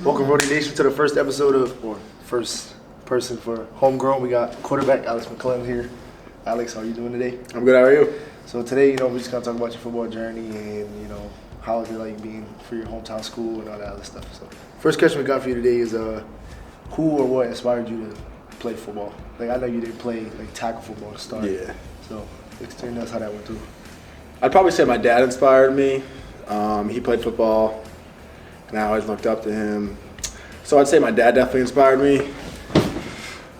Welcome, Rhody Nation, to the first episode of, or first person for Homegrown. We got quarterback Alex McClelland here. Alex, how are you doing today? I'm good. How are you? So today, we're just gonna talk about your football journey and how is it like being for your hometown school and all that other stuff. So, first question we got for you today is, who or what inspired you to play football? Like, I know you didn't play tackle football to start. Yeah. So explain to us how that went through. I'd probably say my dad inspired me. He played football, and I always looked up to him. So I'd say my dad definitely inspired me.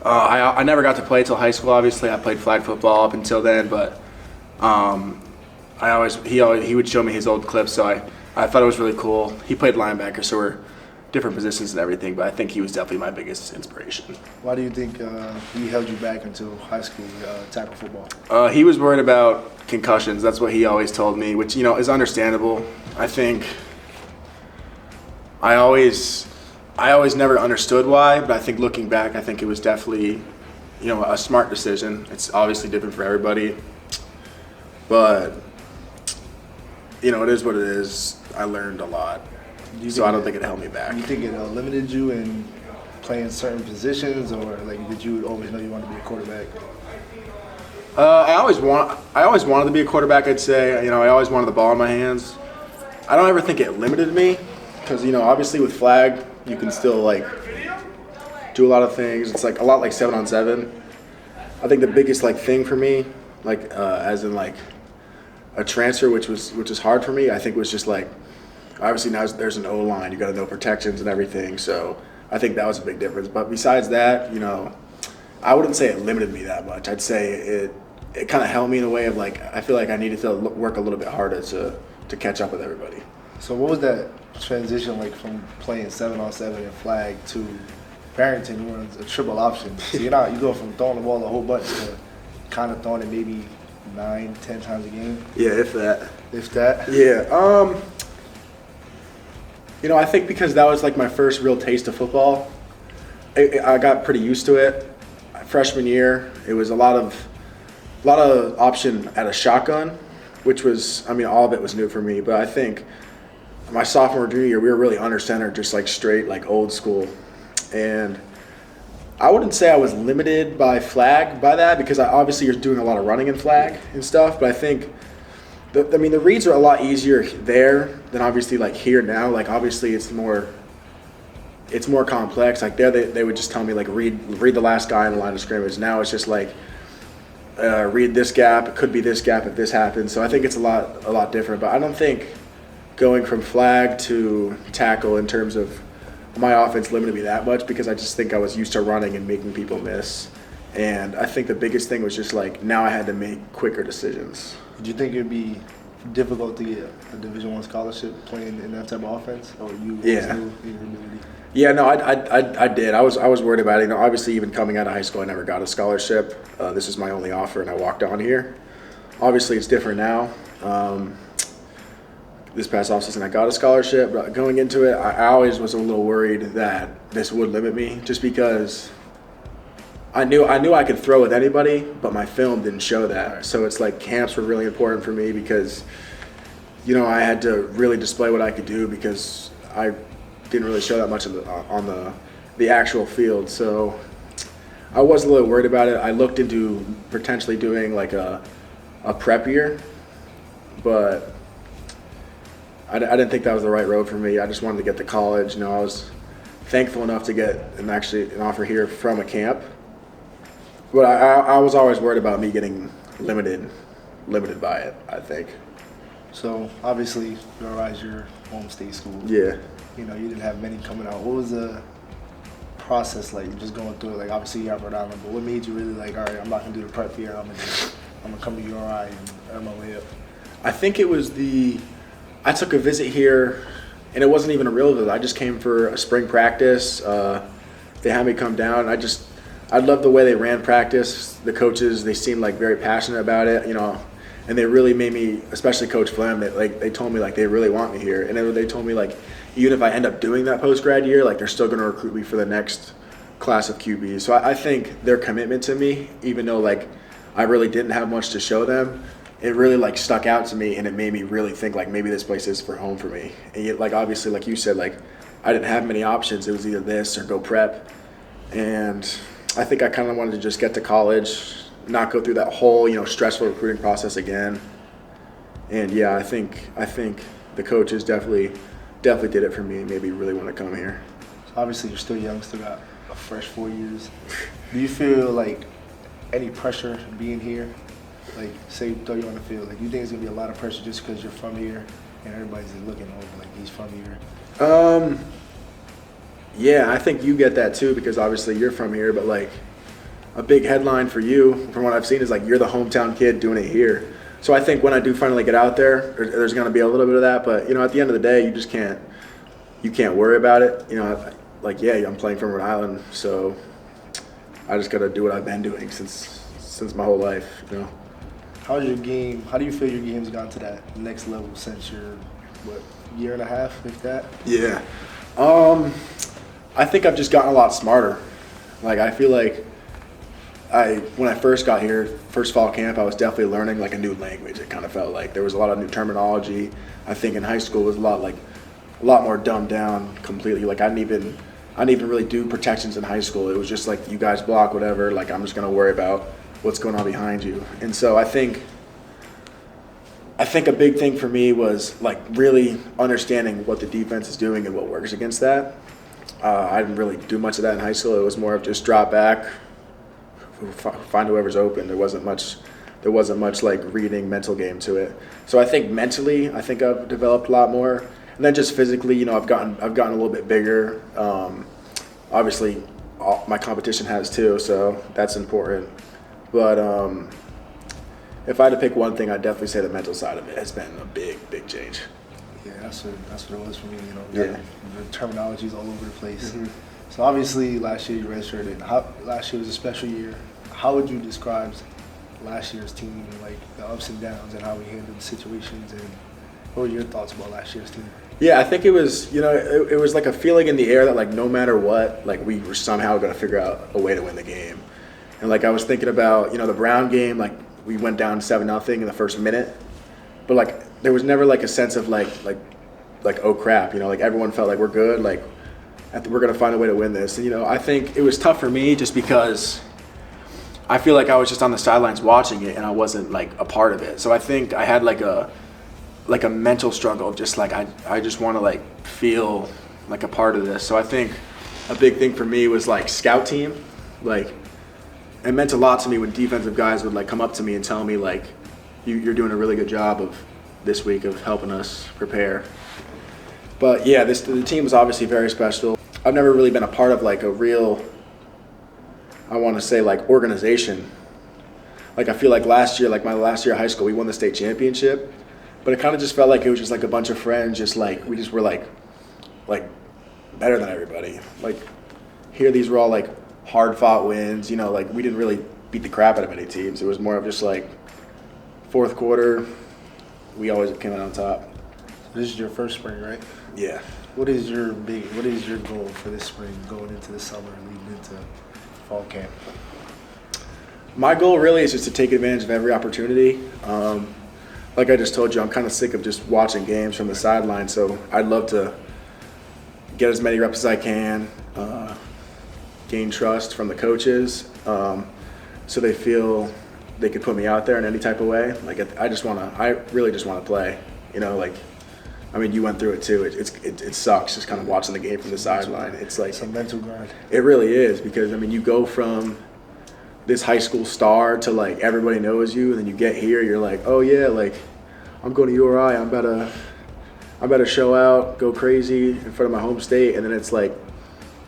I never got to play till high school. Obviously, I played flag football up until then, but he would show me his old clips, so I thought it was really cool. He played linebacker, so we're different positions and everything, but I think he was definitely my biggest inspiration. Why do you think he held you back until high school tackle football? He was worried about concussions. That's what he always told me, which is understandable. I think I always never understood why, but I think looking back, I think it was definitely a smart decision. It's obviously different for everybody, but it is what it is. I learned a lot, so I don't think it held me back. Do you think it limited you in playing certain positions, or did you always know you wanted to be a quarterback? I always wanted to be a quarterback. I'd say I always wanted the ball in my hands. I don't ever think it limited me, because obviously with flag you can still do a lot of things. It's a lot like 7-on-7. I think the biggest thing for me, as in a transfer, which is hard for me, I think was just obviously now there's an O-line, you got to know protections and everything. So I think that was a big difference. But besides that, I wouldn't say it limited me that much. I'd say it kind of held me in a way of I feel like I needed to work a little bit harder to catch up with everybody. So what was that transition from playing 7-on-7 and flag to Barrington? You were a triple option. So you go from throwing the ball a whole bunch to kind of throwing it maybe 9-10 times a game. Yeah, if that. If that. Yeah. I think because that was my first real taste of football, I got pretty used to it. Freshman year, it was a lot of option at a shotgun, which was, all of it was new for me. But I think my sophomore junior year, we were really under center, just straight old school. And I wouldn't say I was limited by flag by that, because obviously you're doing a lot of running in flag and stuff. But I think the reads are a lot easier there than obviously here now. Obviously it's more complex. There they would just tell me read the last guy in the line of scrimmage. Now it's just read this gap. It could be this gap if this happens. So I think it's a lot different. But I don't think going from flag to tackle in terms of my offense limited me that much, because I just think I was used to running and making people miss. And I think the biggest thing was just now I had to make quicker decisions. Did you think it would be difficult to get a Division I scholarship playing in that type of offense, or you Yeah. knew your ability? Yeah, no, I did. I was worried about it. Obviously, even coming out of high school, I never got a scholarship. This is my only offer, and I walked on here. Obviously, it's different now. This past offseason, I got a scholarship, but going into it, I always was a little worried that this would limit me, just because I knew I could throw with anybody, but my film didn't show that. So it's camps were really important for me, because I had to really display what I could do, because I didn't really show that much on the actual field. So I was a little worried about it. I looked into potentially doing a prep year, but I didn't think that was the right road for me. I just wanted to get to college. I was thankful enough to get an offer here from a camp, but I was always worried about me getting limited by it, I think. So obviously, URI is your home state school. Yeah. You didn't have many coming out. What was the process just going through it? Obviously you have Rhode Island, but what made you really all right, I'm not gonna do the prep here. I'm gonna come to URI and earn my way up? I think it was I took a visit here, and it wasn't even a real visit. I just came for a spring practice. They had me come down. I loved the way they ran practice. The coaches, they seemed very passionate about it, and they really made me, especially Coach Flem, that they told me they really want me here, and they told me even if I end up doing that post-grad year, they're still going to recruit me for the next class of QBs. So I think their commitment to me, even though I really didn't have much to show them, it really stuck out to me, and it made me really think maybe this place is for home for me. And yet, obviously, like you said, I didn't have many options. It was either this or go prep. And I think I kind of wanted to just get to college, not go through that whole, stressful recruiting process again. And yeah, I think the coaches definitely did it for me and made me really want to come here. Obviously, you're still young, still got a fresh 4 years. Do you feel like any pressure being here? Like, say, throw you on the field. Like, you think it's going to be a lot of pressure just because you're from here and everybody's looking over, like, he's from here? Yeah, I think you get that too because obviously you're from here, but like a big headline for you, from what I've seen, is like you're the hometown kid doing it here. So I think when I do finally get out there, there's going to be a little bit of that, but at the end of the day, you can't worry about it. I'm playing from Rhode Island, so I just got to do what I've been doing since my whole life. How's your game? How do you feel your game's gone to that next level since your year and a half, if that? Yeah. I think I've just gotten a lot smarter. Like, I feel like when I first got here, first fall camp, I was definitely learning like a new language. It kind of felt like there was a lot of new terminology. I think in high school it was a lot more dumbed down completely. Like I didn't even really do protections in high school. It was just like you guys block whatever. Like I'm just gonna worry about what's going on behind you. And so I think a big thing for me was like really understanding what the defense is doing and what works against that. I didn't really do much of that in high school. It was more of just drop back, find whoever's open. There wasn't much like reading mental game to it. So I think mentally, I've developed a lot more, and then just physically, I've gotten a little bit bigger. Obviously, my competition has too, so that's important. But if I had to pick one thing, I'd definitely say the mental side of it has been a big change. Yeah, that's what it was for me. Yeah. The terminology is all over the place. Mm-hmm. So obviously, last year you redshirted. Last year was a special year. How would you describe last year's team, like the ups and downs, and how we handled the situations? And what were your thoughts about last year's team? Yeah, I think it was, it was like a feeling in the air that like no matter what, like we were somehow going to figure out a way to win the game. And like I was thinking about, the Brown game, like we went down 7-0 in the first minute, but like there was never like a sense of like oh crap, like everyone felt like we're good, like we're gonna find a way to win this. And I think it was tough for me just because I feel like I was just on the sidelines watching it and I wasn't like a part of it. So I think I had like a mental struggle of just like I just want to like feel like a part of this. So I think a big thing for me was like scout team, like it meant a lot to me when defensive guys would like come up to me and tell me like you're doing a really good job of this week of helping us prepare. But yeah, the team was obviously very special. I've never really been a part of like a real, I want to say like organization. Like I feel like last year, like my last year of high school, we won the state championship, but it kind of just felt like it was just like a bunch of friends, just like we just were like better than everybody. Like here, these were all like hard fought wins. Like we didn't really beat the crap out of any teams. It was more of just like fourth quarter, we always came out on top. This is your first spring, right? Yeah. What is your goal for this spring, going into the summer and leading into fall camp? My goal really is just to take advantage of every opportunity. Like I just told you, I'm kind of sick of just watching games from the sideline, so I'd love to get as many reps as I can, gain trust from the coaches, so they feel they could put me out there in any type of way. Like I really just want to play. You went through it too. It sucks just kind of watching the game from the sideline. It's like it's a mental grind. It really is, because you go from this high school star to like everybody knows you, and then you get here, you're like, oh yeah, like I'm going to URI, I'm about to show out, go crazy in front of my home state, and then it's like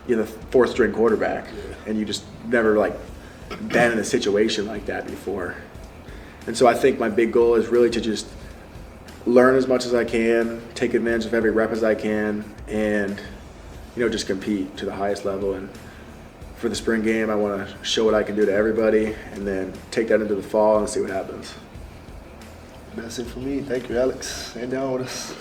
you're the fourth string quarterback, and you just never like been in a situation like that before. And so I think my big goal is really to just learn as much as I can, take advantage of every rep as I can, and just compete to the highest level. And for the spring game, I want to show what I can do to everybody, and then take that into the fall and see what happens. That's it for me. Thank you, Alex. Stay down with us.